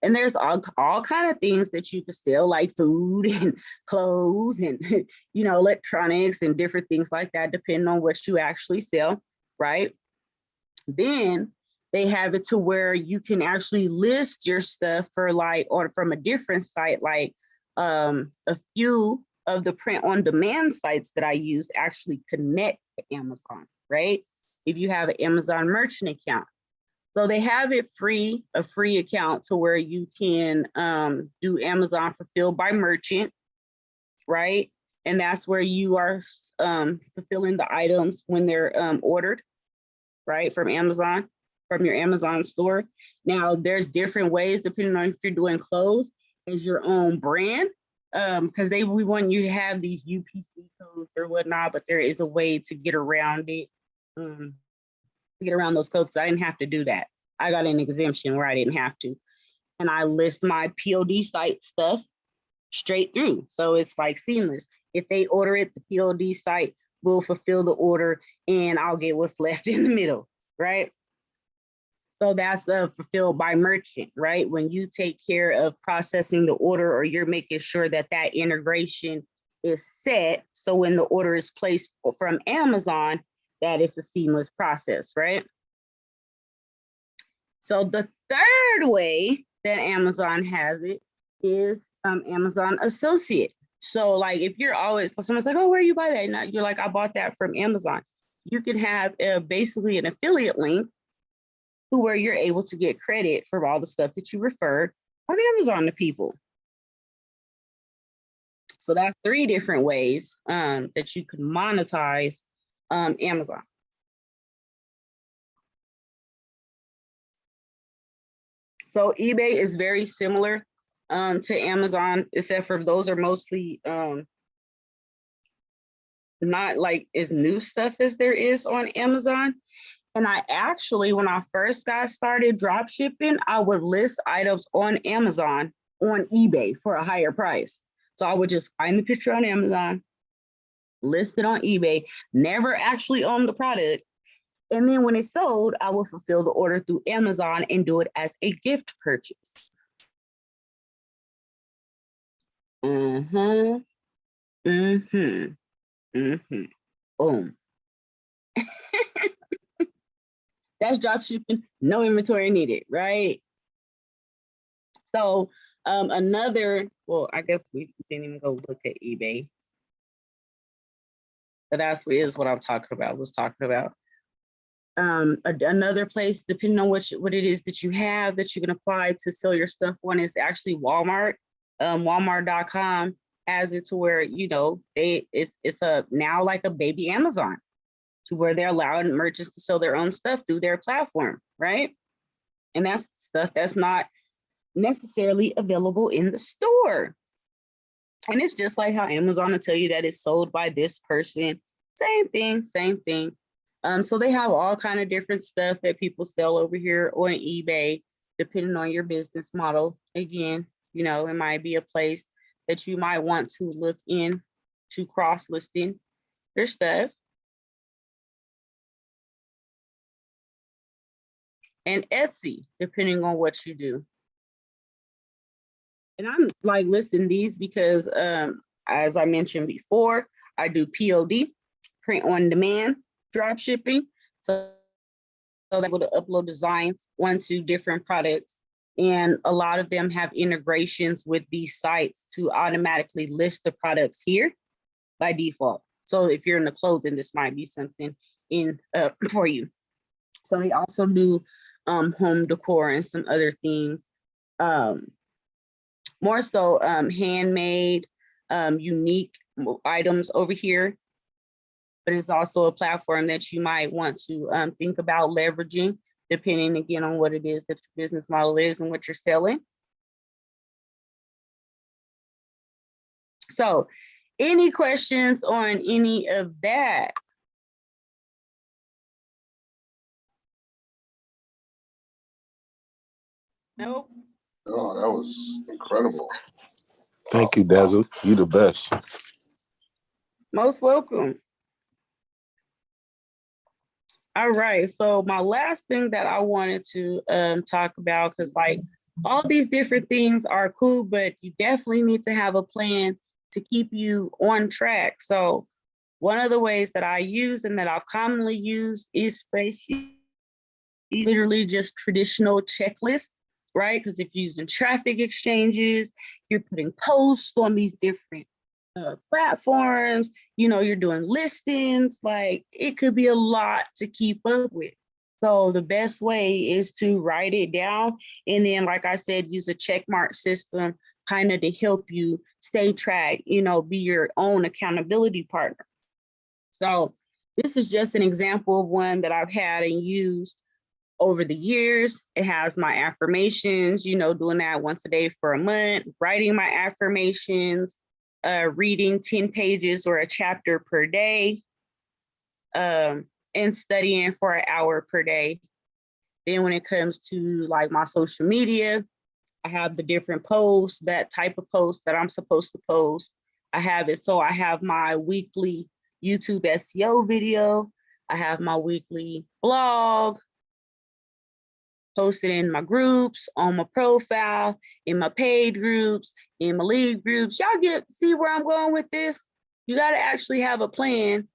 And there's all kind of things that you can sell, like food and clothes and, you know, electronics and different things like that, depending on what you actually sell, right? Then they have it to where you can actually list your stuff for like, or from a different site, like a few of the print on demand sites that I use actually connect to Amazon, right? If you have an Amazon merchant account. So they have it free, a free account to where you can do Amazon fulfilled by merchant, right? And that's where you are fulfilling the items when they're ordered, right? From Amazon, from your Amazon store. Now there's different ways depending on if you're doing clothes as your own brand, because we want you to have these UPC codes or whatnot, but there is a way to get around it. Get around those codes. I didn't have to do that. I got an exemption where I didn't have to. And I list my POD site stuff straight through. So it's like seamless. If they order it, the POD site will fulfill the order and I'll get what's left in the middle, right? So that's fulfilled by merchant, right? When you take care of processing the order or you're making sure that that integration is set. So when the order is placed from Amazon, that is a seamless process, right? So the third way that Amazon has it is Amazon Associate. So like if you're always, someone's like, oh, where you buy that? And you're like, I bought that from Amazon. You can have basically an affiliate link to where you're able to get credit for all the stuff that you refer on Amazon to people. So that's 3 different ways that you can monetize Amazon. So eBay is very similar to Amazon, except for those are mostly not like as new stuff as there is on Amazon. And I actually, when I first got started drop shipping, I would list items on Amazon on eBay for a higher price. So I would just find the picture on Amazon, list it on eBay, never actually own the product. And then when it's sold, I will fulfill the order through Amazon and do it as a gift purchase. Boom. That's drop shipping, no inventory needed, right? So another, well, I guess we didn't even go look at eBay. But that's what I'm talking about, another place, depending on what it is that you have that you can apply to sell your stuff on, is actually Walmart. Walmart.com has it to where, you know, it's now like a baby Amazon, to where they're allowing merchants to sell their own stuff through their platform, right? And that's stuff that's not necessarily available in the store. And it's just like how Amazon will tell you that it's sold by this person. Same thing. So they have all kind of different stuff that people sell over here on eBay, depending on your business model. Again, you know, it might be a place that you might want to look in to cross-listing your stuff. And Etsy, depending on what you do. And I'm like listing these because as I mentioned before, I do POD, print on demand drop shipping. So I'm able to upload designs onto different products. And a lot of them have integrations with these sites to automatically list the products here by default. So if you're in the clothing, this might be something in for you. So they also do home decor and some other things. More so handmade, unique items over here. But it's also a platform that you might want to think about leveraging, depending again on what it is that the business model is and what you're selling. So any questions on any of that? Nope. Oh, that was incredible. Thank you, Dazzle. You the best. Most welcome. All right, so my last thing that I wanted to talk about, because like all these different things are cool, but you definitely need to have a plan to keep you on track. So one of the ways that I use and that I've commonly used is spreadsheet, literally just traditional checklists, right? Because if you're using traffic exchanges, you're putting posts on these different platforms, you know, you're doing listings, like it could be a lot to keep up with. So the best way is to write it down. And then, like I said, use a check mark system kind of to help you stay track, you know, be your own accountability partner. So this is just an example of one that I've had and used over the years. It has my affirmations, you know, doing that once a day for a month, writing my affirmations, reading 10 pages or a chapter per day, and studying for an hour per day. Then when it comes to like my social media, I have the different posts, that type of post that I'm supposed to post. I have it, so I have my weekly YouTube SEO video. I have my weekly blog, posted in my groups, on my profile, in my paid groups, in my lead groups. Y'all see where I'm going with this? You got to actually have a plan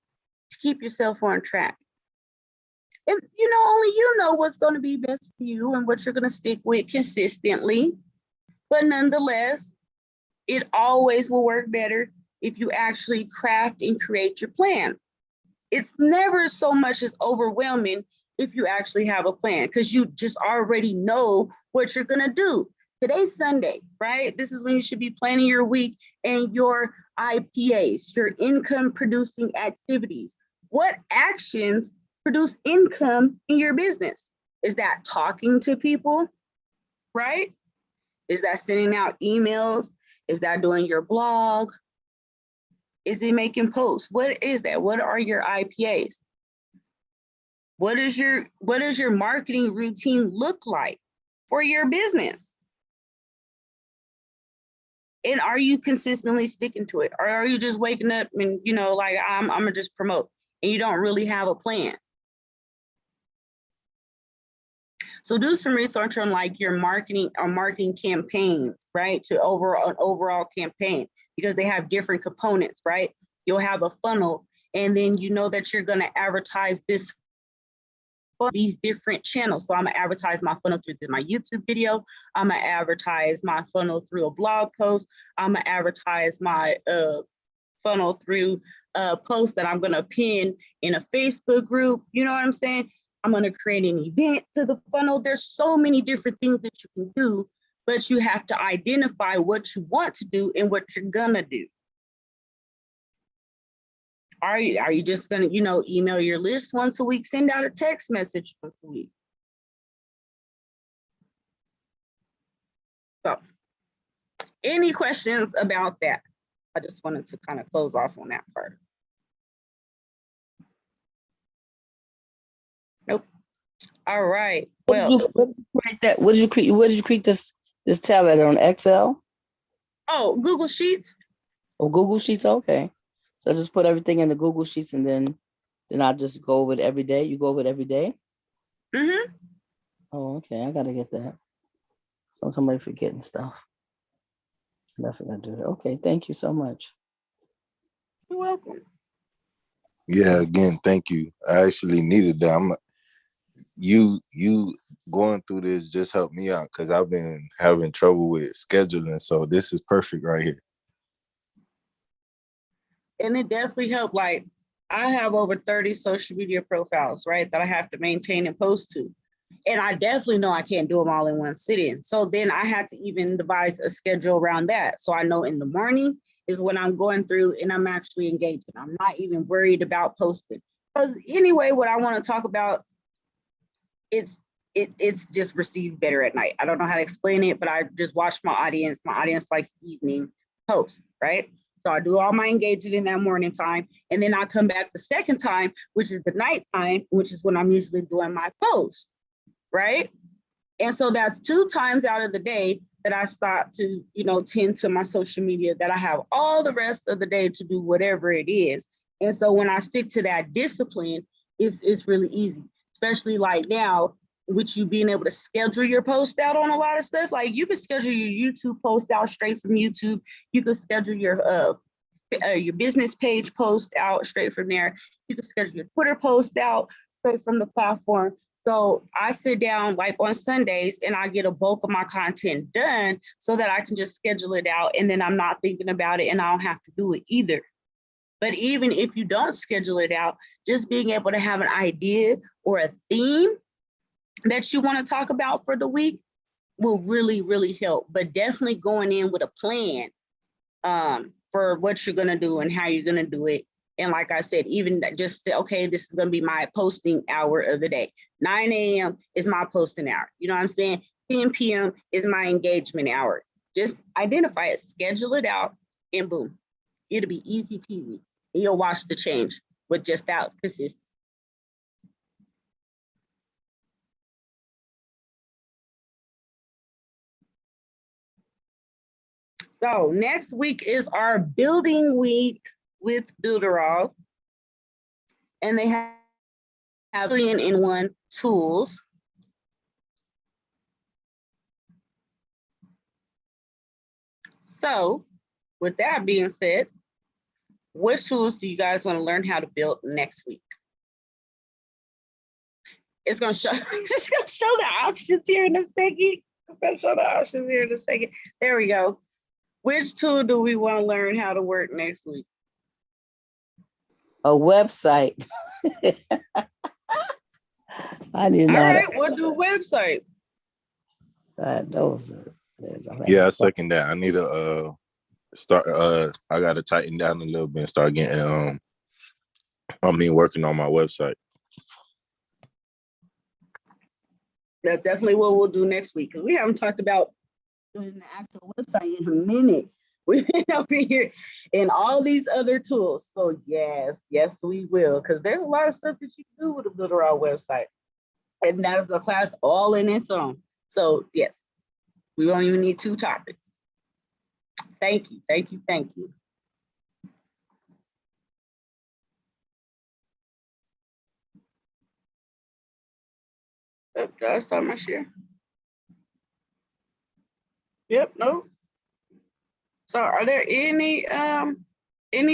to keep yourself on track. And only you know what's going to be best for you and what you're going to stick with consistently. But nonetheless, it always will work better if you actually craft and create your plan. It's never so much as overwhelming if you actually have a plan, because you just already know what you're going to do. Today's Sunday, right? This is when you should be planning your week and your IPAs, your income producing activities. What actions produce income in your business? Is that talking to people, right? Is that sending out emails? Is that doing your blog? Is it making posts? What is that? What are your IPAs? What does your marketing routine look like for your business? And are you consistently sticking to it? Or are you just waking up and, like, I'm gonna just promote, and you don't really have a plan? So do some research on like your marketing or marketing campaigns, right? To an overall campaign, because they have different components, right? You'll have a funnel, and then you know that you're gonna advertise these different channels. So I'm gonna advertise my funnel through my YouTube video. I'm gonna advertise my funnel through a blog post. I'm gonna advertise my funnel through a post that I'm gonna pin in a Facebook group. You know what I'm saying? I'm gonna create an event to the funnel. There's so many different things that you can do, but you have to identify what you want to do and what you're gonna do. Are you just gonna, email your list once a week, send out a text message once a week? So, any questions about that? I just wanted to kind of close off on that part. Nope. All right. Well, What did you create that? What did you create this tab at on Excel oh, Google Sheets. or Google Sheets? Okay. So just put everything in the Google Sheets, and then I just go over it every day. You go over it every day? Mm-hmm. Oh, okay. I gotta get that. Somebody forgetting stuff. I definitely gotta do that. Okay, thank you so much. You're welcome. Yeah, again, thank you. I actually needed that. You going through this just helped me out, because I've been having trouble with scheduling. So this is perfect right here. And it definitely helped. Like, I have over 30 social media profiles, right, that I have to maintain and post to. And I definitely know I can't do them all in one sitting. So then I had to even devise a schedule around that. So I know in the morning is when I'm going through and I'm actually engaging. I'm not even worried about posting. Because anyway, what I want to talk about, it's just received better at night. I don't know how to explain it, but I just watch my audience. My audience likes evening posts, right? So I do all my engaging in that morning time, and then I come back the second time, which is the night time, which is when I'm usually doing my posts, right? And so that's 2 times out of the day that I stop to, tend to my social media, that I have all the rest of the day to do whatever it is. And so when I stick to that discipline, it's really easy, especially like now, with you being able to schedule your post out on a lot of stuff. Like, you can schedule your YouTube post out straight from YouTube. You can schedule your business page post out straight from there. You can schedule your Twitter post out straight from the platform. So I sit down like on Sundays and I get a bulk of my content done so that I can just schedule it out, and then I'm not thinking about it and I don't have to do it either. But even if you don't schedule it out, just being able to have an idea or a theme that you want to talk about for the week will really, really help. But definitely going in with a plan for what you're going to do and how you're going to do it. And like I said, even just say, okay, this is going to be my posting hour of the day. 9 a.m. is my posting hour. You know what I'm saying? 10 p.m. is my engagement hour. Just identify it, schedule it out, and boom, it'll be easy peasy. And you'll watch the change with just that consistency. So next week is our building week with Builderall. And they have in-one tools. So with that being said, What tools do you guys want to learn how to build next week? It's gonna show, it's gonna show the options here in a second. It's gonna show the options here in a second. There we go. Which tool do we want to learn how to work next week? A website. I didn't All know right, we'll do a website. that. Those. Yeah, I second that. I need to start. I got to tighten down a little bit and start getting. Working on my website. That's definitely what we'll do next week, because we haven't talked about doing the actual website in a minute. We've been over here in all these other tools. So yes, we will, because there's a lot of stuff that you can do with a Builderall website. And that is a class all in its own. So yes, we don't even need 2 topics. Thank you. Oh, did I start my share? Yep, no. So are there any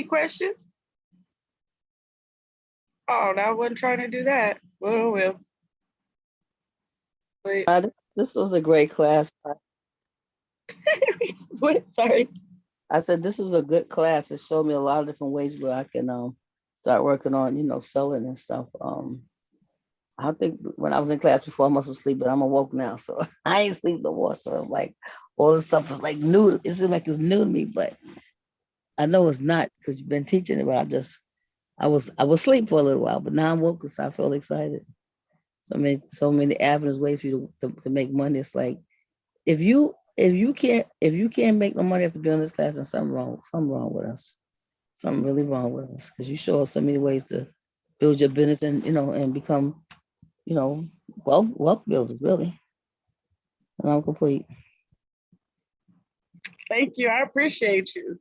questions? Oh, no, I wasn't trying to do that. Well. Wait, This was a great class. what? Sorry. I said this was a good class. It showed me a lot of different ways where I can start working on selling and stuff. I think when I was in class before I must have sleep, but I'm awoke now, so I ain't sleep no more. So it's like all this stuff is like new. It seems like it's new to me, but I know it's not because you've been teaching it. But I was asleep for a little while, but now I'm woke, so I feel excited. So many avenues, ways for you to make money. It's like if you can't make no money after being in this class, then something wrong with us. Something really wrong with us, because you show us so many ways to build your business and and become wealth builders, really. And I'm complete. Thank you. I appreciate you.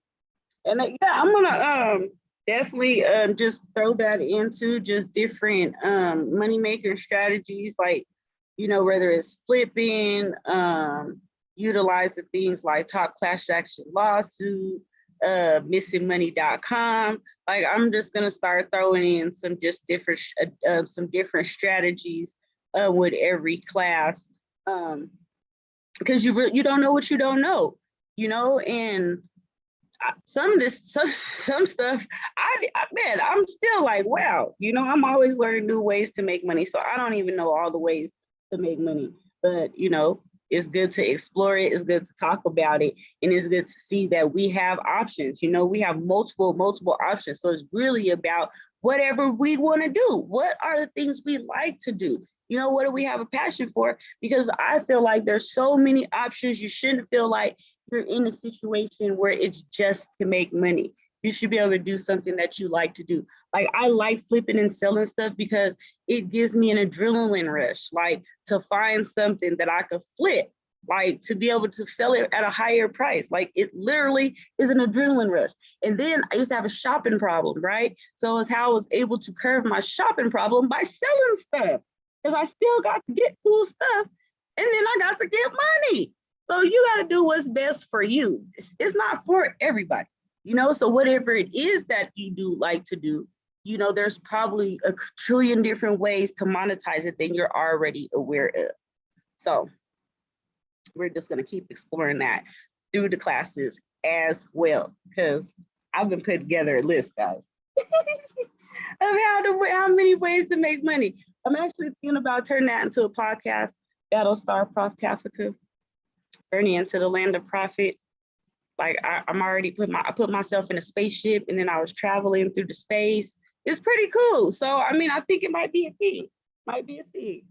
And yeah, I'm gonna definitely just throw that into just different money maker strategies, like whether it's flipping, utilizing things like top class action lawsuit, missingmoney.com. Like I'm just gonna start throwing in some different strategies with every class, because you don't know what you don't know, and some stuff I'm still like, wow, I'm always learning new ways to make money. So I don't even know all the ways to make money, but it's good to explore it. It's good to talk about it. And it's good to see that we have options. We have multiple options. So it's really about whatever we want to do. What are the things we like to do? What do we have a passion for? Because I feel like there's so many options. You shouldn't feel like you're in a situation where it's just to make money. You should be able to do something that you like to do. Like I like flipping and selling stuff because it gives me an adrenaline rush, like to find something that I could flip, like to be able to sell it at a higher price. Like it literally is an adrenaline rush. And then I used to have a shopping problem, right? So it's how I was able to curb my shopping problem by selling stuff, because I still got to get cool stuff and then I got to get money. So you got to do what's best for you. It's not for everybody, so whatever it is that you do like to do, there's probably a trillion different ways to monetize it than you're already aware of. So we're just going to keep exploring that through the classes as well, because I've been putting together a list, guys, of how many ways to make money. I'm actually thinking about turning that into a podcast, Battlestar Prof Tafika, Journey into the Land of Profit. Like I'm already I put myself in a spaceship and then I was traveling through the space. It's pretty cool. So, I think it might be a thing.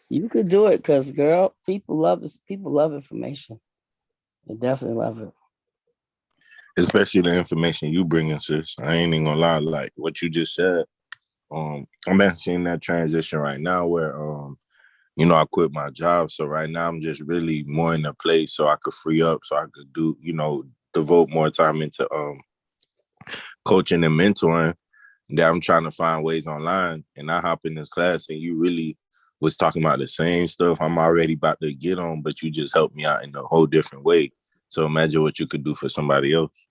You could do it, because girl, people love information. They definitely love it. Especially the information you bringing, sis. I ain't even gonna lie, like what you just said. I'm actually in that transition right now where I quit my job. So right now I'm just really more in a place so I could free up, so I could do, devote more time into coaching and mentoring. That I'm trying to find ways online, and I hop in this class and you really was talking about the same stuff I'm already about to get on, but you just helped me out in a whole different way. So imagine what you could do for somebody else.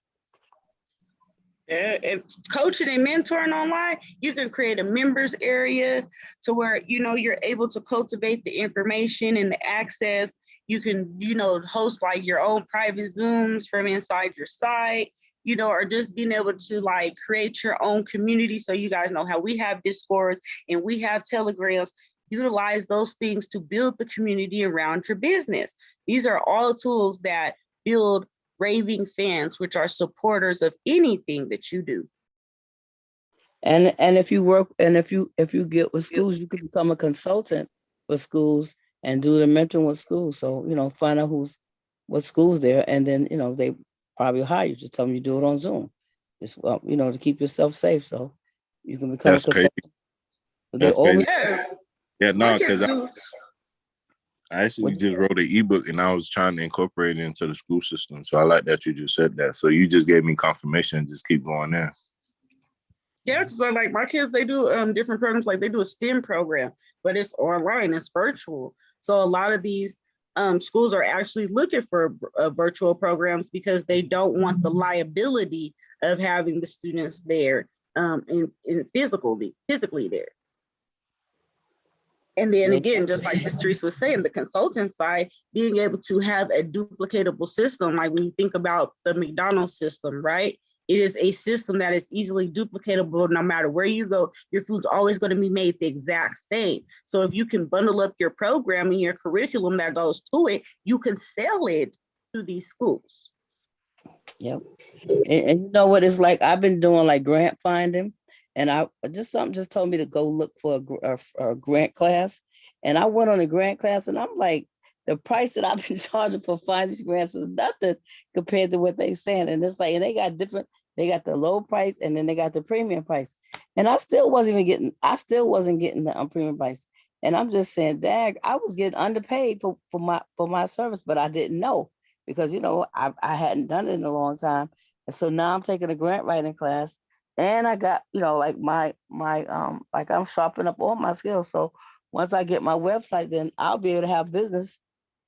And coaching and mentoring online, you can create a members area to where, you know, you're able to cultivate the information and the access. You can, you know, host like your own private Zooms from inside your site, you know, or just being able to like create your own community. So you guys know how we have Discords and we have Telegrams. Utilize those things to build the community around your business. These are all tools that build raving fans, which are supporters of anything that you do. And if you work, and if you get with schools, you can become a consultant with schools and do the mentoring with schools. So, you know, find out what schools there, and then, you know, they probably hire you. Just tell them you do it on Zoom. Just, well, you know, to keep yourself safe. So you can become a That's crazy. consultant. They That's all crazy. Yeah, Yeah, my no, kids because do. I actually just wrote an ebook and I was trying to incorporate it into the school system. So I like that you just said that. So you just gave me confirmation. Just keep going there. Yeah, because like my kids, they do different programs. Like they do a STEM program, but it's online, it's virtual. So a lot of these schools are actually looking for virtual programs because they don't want the liability of having the students there in physically there. And then again, just like Ms. Teresa was saying, the consultant side, being able to have a duplicatable system, like when you think about the McDonald's system, right? It is a system that is easily duplicatable no matter where you go. Your food's always going to be made the exact same. So if you can bundle up your program and your curriculum that goes to it, you can sell it to these schools. Yep. And you know what it's like? I've been doing like grant finding, and something just told me to go look for a grant class. And I went on a grant class, and I'm like, the price that I've been charging for finding these grants is nothing compared to what they saying. And it's like, and they got the low price, and then they got the premium price. And I still wasn't getting the premium price. And I'm just saying, dag, I was getting underpaid for my service, but I didn't know, because, you know, I hadn't done it in a long time. And so now I'm taking a grant writing class, and I got, you know, like my like I'm sharpening up all my skills. So once I get my website, then I'll be able to have business.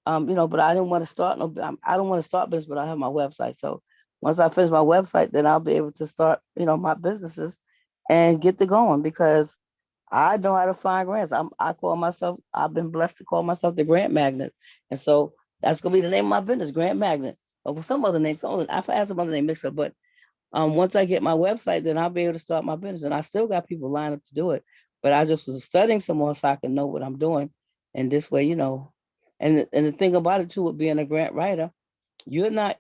You know, but I didn't want to start I don't want to start business, but I have my website. So once I finish my website, then I'll be able to start, you know, my businesses and get to going, because I know how to find grants. I've been blessed to call myself the grant magnet. And so that's gonna be the name of my business, Grant Magnet. Or with some other names. I've had some other name mixed up, but once I get my website, then I'll be able to start my business. And I still got people lined up to do it. But I just was studying some more so I can know what I'm doing. And this way, you know, and the thing about it too, with being a grant writer, you're not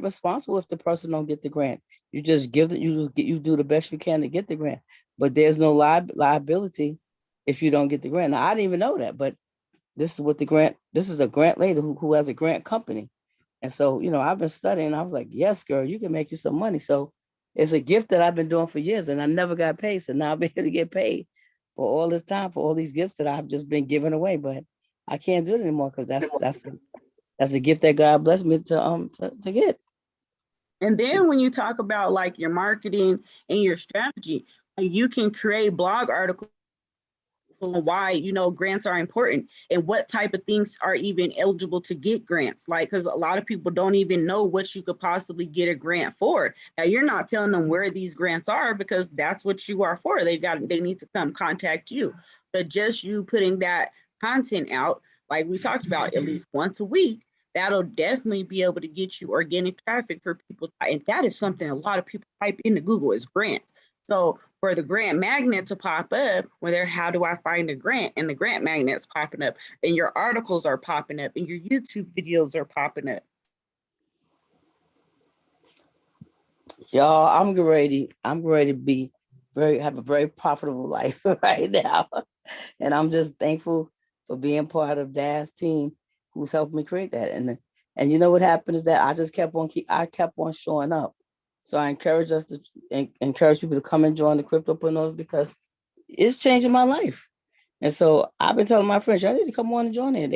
responsible if the person don't get the grant. You just you do the best you can to get the grant. But there's no liability if you don't get the grant. Now, I didn't even know that, but this is a grant lady who has a grant company. And so, you know, I've been studying. I was like, yes, girl, you can make you some money. So it's a gift that I've been doing for years, and I never got paid. So now I'll be able to get paid for all this time, for all these gifts that I've just been giving away. But I can't do it anymore, because that's a gift that God blessed me to get. And then when you talk about like your marketing and your strategy, you can create blog articles on why, you know, grants are important and what type of things are even eligible to get grants. Like, because a lot of people don't even know what you could possibly get a grant for. Now, you're not telling them where these grants are, because that's what you are for. They need to come contact you. But just you putting that content out, like we talked about, at least once a week, that'll definitely be able to get you organic traffic for people. And that is something a lot of people type into Google is grants. So for the grant magnet to pop up, where how do I find a grant? And the grant magnet's popping up, and your articles are popping up, and your YouTube videos are popping up. Y'all, I'm ready to have a very profitable life right now. And I'm just thankful for being part of Dad's team, who's helped me create that. And you know what happened is that I kept on showing up. So I encourage people to come and join the Cryptopreneurs, because it's changing my life. And so I've been telling my friends, y'all need to come on and join in.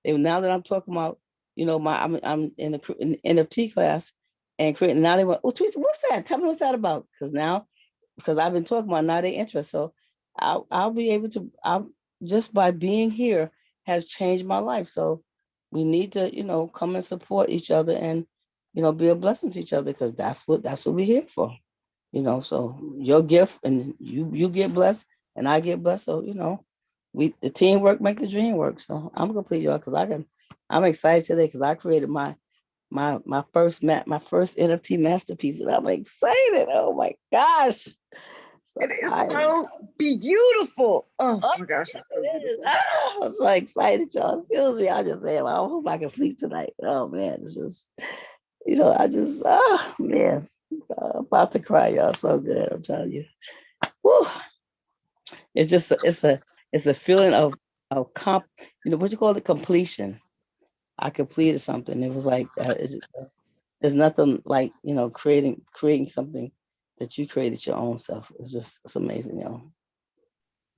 Now that I'm talking about, you know, I'm in the NFT class and creating. Now they went, oh, Teresa, what's that? Tell me what's that about? Because I've been talking about, now they interest. So I'll be able to. Just by being here has changed my life. So we need to, you know, come and support each other, and, you know, be a blessing to each other, because that's what we're here for. you know, so your gift and you get blessed and I get blessed. So, you know, the teamwork make the dream work. So I'm complete, y'all, because I'm excited today because I created my first NFT masterpiece and I'm excited. Oh my gosh. So It is I so beautiful. Oh Oh, my gosh, yes, it's so it is. beautiful. Ah, I'm so excited, y'all. Excuse me. I just say, I hope I can sleep tonight. Oh man, it's just, you know, I just, man, about to cry, y'all. So good, I'm telling you. Woo. It's just, it's a feeling of you know, what you call it, completion. I completed something. It was like, there's nothing like, you know, creating something that you created your own self. It's amazing, y'all.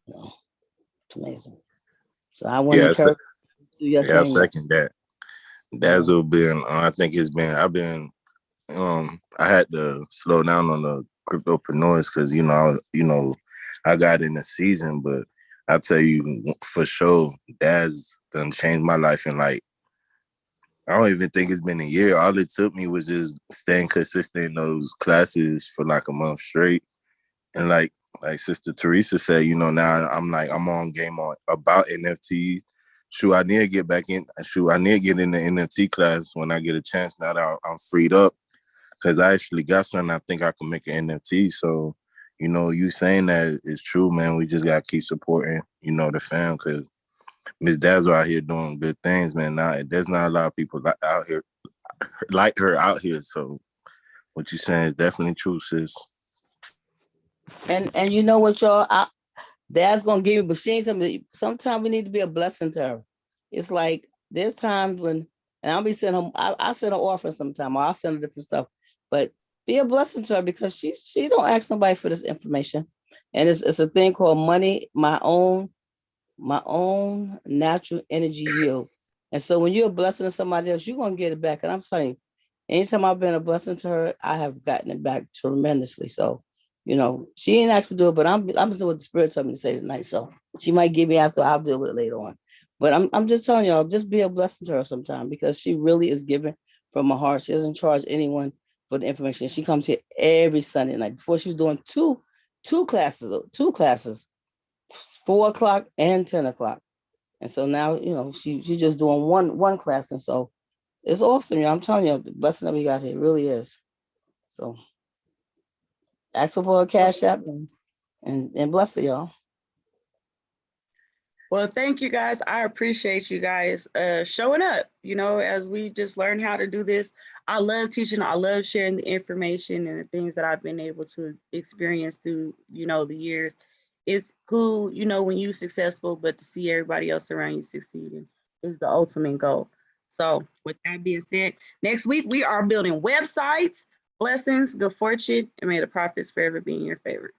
You know, it's amazing. So I want to Yeah, encourage you to do your yeah, I thing, y'all. second that. Yeah. That's been. I think it's been. I had to slow down on the cryptopreneurs because I got in the season, but I tell you for sure, that's done changed my life. And like, I don't even think it's been a year. All it took me was just staying consistent in those classes for like a month straight. And like Sister Teresa said, now I'm on game on about NFTs. Shoot, I need to get back in. Shoot, I need to get in the NFT class when I get a chance. Now that I'm freed up, because I actually got something I think I can make an NFT. So, you saying that is true, man. We just gotta keep supporting, the fam, because Miss Dazzle out here doing good things, man. Now there's not a lot of people out here like her out here. So what you saying is definitely true, sis. And you know what, y'all? Dad's gonna give you, but she ain't something. Sometimes we need to be a blessing to her. It's like there's times when, and I'll be sending her. I send her orphans sometime, or I'll send her different stuff. But be a blessing to her because she don't ask nobody for this information, and it's a thing called money, my own natural energy yield. And so when you're a blessing to somebody else, you're gonna get it back. And I'm telling you, anytime I've been a blessing to her, I have gotten it back tremendously. So, you know, she ain't asked me to do it, but I'm doing what the spirit told me to say tonight. So she might give me after, I'll deal with it later on. But I'm just telling y'all, just be a blessing to her sometime because she really is giving from her heart. She doesn't charge anyone for the information. She comes here every Sunday night. Before she was doing two classes, 4 o'clock and 10 o'clock. And so now, you know, she's just doing one class. And so it's awesome. You know, I'm telling you, the blessing that we got here really is. So ask her for a cash app and bless her, y'all. Well, thank you guys. I appreciate you guys showing up, as we just learn how to do this. I love teaching. I love sharing the information and the things that I've been able to experience through, the years. It's cool, when you're successful, but to see everybody else around you succeeding is the ultimate goal. So with that being said, next week we are building websites. Blessings, good fortune, and may the profits forever be in your favor.